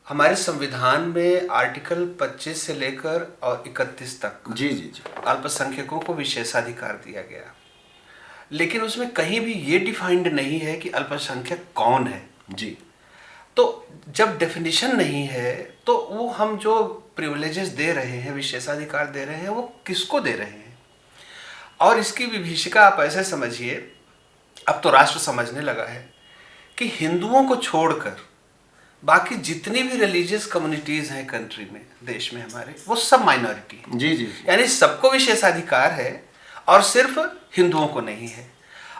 हमारे संविधान में आर्टिकल 25 से लेकर और 31 तक जी जी जी अल्पसंख्यकों को विशेषाधिकार दिया गया, लेकिन उसमें कहीं भी ये डिफाइंड नहीं है कि अल्पसंख्यक कौन है। जी। तो जब डेफिनेशन नहीं है तो वो हम जो प्रिविलेजेस दे रहे हैं, विशेषाधिकार दे रहे हैं, वो किसको दे रहे हैं। और इसकी विभीषिका आप ऐसे समझिए, अब तो राष्ट्र समझने लगा है कि हिंदुओं को छोड़कर बाकी जितनी भी रिलीजियस कम्युनिटीज हैं कंट्री में, देश में हमारे, वो सब माइनॉरिटी है। जी जी। यानी सबको विशेषाधिकार है और सिर्फ हिंदुओं को नहीं है।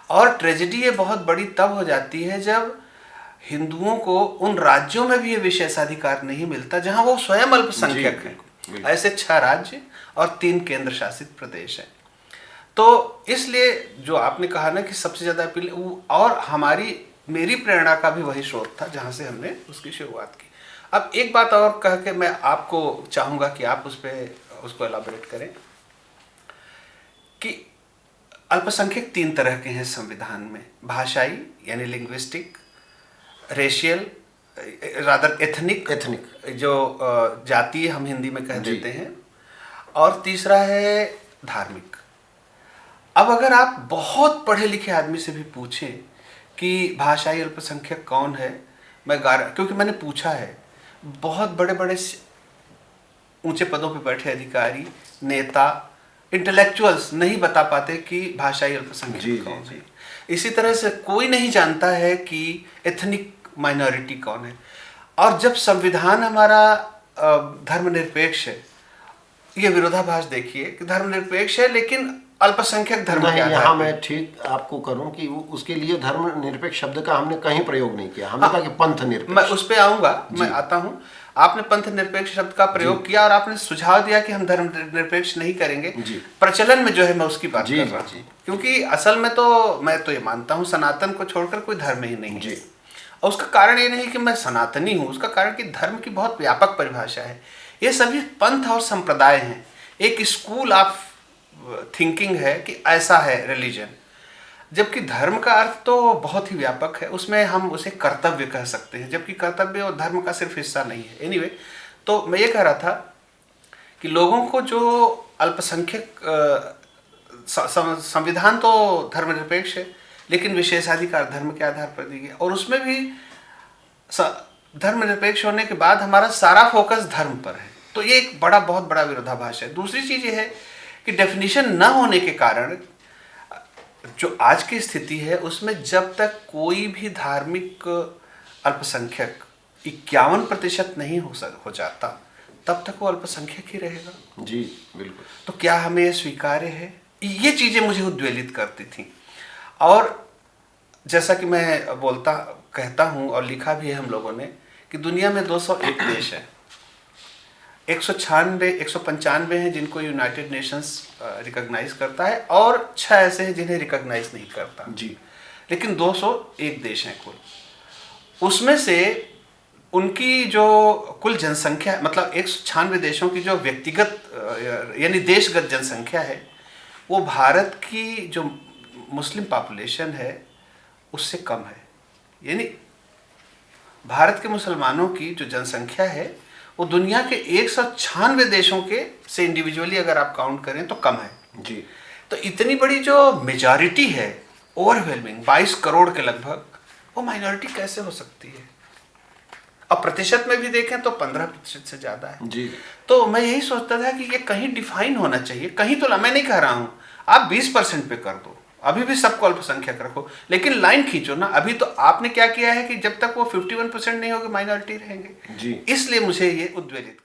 और ट्रेजेडी ये बहुत बड़ी तब हो जाती है जब हिंदुओं को उन राज्यों में भी ये विशेषाधिकार नहीं मिलता जहां वो स्वयं अल्पसंख्यक हैं। ऐसे 6 राज्य और 3 केंद्र शासित प्रदेश हैं। तो इसलिए जो आपने कहा ना कि सबसे ज्यादा अपील, और मेरी प्रेरणा का भी वही स्रोत था जहां से हमने उसकी शुरुआत की। अब एक बात और कह के मैं आपको चाहूंगा कि आप उसको एलाबोरेट करें कि अल्पसंख्यक 3 तरह के हैं संविधान में: भाषाई यानी लिंग्विस्टिक, रेशियल रादर एथनिक, जो जातीय हम हिंदी में कह देते हैं, और तीसरा है धार्मिक। अब अगर आप बहुत पढ़े लिखे आदमी से भी पूछें कि भाषाई अल्पसंख्यक कौन है, क्योंकि मैंने पूछा है, बहुत बड़े बड़े ऊंचे पदों पे बैठे अधिकारी, नेता, इंटेलेक्चुअल्स नहीं बता पाते कि भाषाई अल्पसंख्यक कौन है। इसी तरह से कोई नहीं जानता है कि एथनिक माइनॉरिटी कौन है। और जब संविधान हमारा धर्मनिरपेक्ष है, ये विरोधाभास देखिए कि धर्मनिरपेक्ष है लेकिन अल्पसंख्यक धर्म के आधार यहाँ मैं ठीक आपको करूं कि उसके लिए धर्मनिरपेक्ष शब्द का हमने कहीं प्रयोग नहीं किया। हमने कहा कि पंथ निरपेक्ष। मैं उस पे आऊंगा, मैं आता हूं। आपने पंथ निरपेक्ष शब्द का प्रयोग किया और आपने सुझाव दिया कि हम धर्म निरपेक्ष नहीं करेंगे। प्रचलन में जो है मैं उसकी बात कर रहा हूं, क्योंकि असल में तो मैं तो ये मानता हूं सनातन को छोड़कर कोई धर्म ही नहीं है। और उसका कारण ये नहीं कि मैं सनातनी हूं, उसका कारण कि धर्म की बहुत व्यापक परिभाषा है। ये सभी पंथ और संप्रदाय हैं, एक स्कूल ऑफ थिंकिंग है कि ऐसा है रिलीजन। जबकि धर्म का अर्थ तो बहुत ही व्यापक है, उसमें हम उसे कर्तव्य कह सकते हैं, जबकि कर्तव्य और धर्म का सिर्फ हिस्सा नहीं है। एनीवे, तो मैं ये कह रहा था कि लोगों को जो अल्पसंख्यक, संविधान तो धर्मनिरपेक्ष है लेकिन विशेषाधिकार धर्म के आधार पर दी गई, और उसमें भी धर्मनिरपेक्ष होने के बाद हमारा सारा फोकस धर्म पर है। तो ये एक बहुत बड़ा विरोधाभास है। दूसरी चीज ये है कि डेफिनेशन न होने के कारण जो आज की स्थिति है उसमें जब तक कोई भी धार्मिक अल्पसंख्यक 51% नहीं हो जाता, तब तक वो अल्पसंख्यक ही रहेगा। जी बिल्कुल। तो क्या हमें ये स्वीकार्य है? ये चीजें मुझे उद्वेलित करती थी। और जैसा कि मैं कहता हूं और लिखा भी है हम लोगों ने कि दुनिया में 201 देश है, 195 हैं जिनको यूनाइटेड नेशंस रिकॉग्नाइज करता है, और 6 ऐसे हैं जिन्हें रिकॉग्नाइज नहीं करता। लेकिन 201 देश हैं कुल। उसमें से उनकी जो कुल जनसंख्या, मतलब 196 देशों की जो व्यक्तिगत यानी देशगत जनसंख्या है, वो भारत की जो मुस्लिम पॉपुलेशन है उससे कम है। यानी भारत के मुसलमानों की जो जनसंख्या है वो दुनिया के 196 देशों के से इंडिविजुअली अगर आप काउंट करें तो कम है। तो इतनी बड़ी जो मेजॉरिटी है, ओवरवेलमिंग 22 करोड़ के लगभग, वो माइनॉरिटी कैसे हो सकती है? अब प्रतिशत में भी देखें तो 15% से ज्यादा है। तो मैं यही सोचता था कि ये कहीं डिफाइन होना चाहिए, कहीं तो मैं नहीं कह रहा हूं आप 20% पे कर दो, अभी भी सबको अल्पसंख्यक रखो, लेकिन लाइन खींचो ना। अभी तो आपने क्या किया है कि जब तक वो 51% नहीं होगा माइनॉरिटी रहेंगे। इसलिए मुझे ये उद्वेलित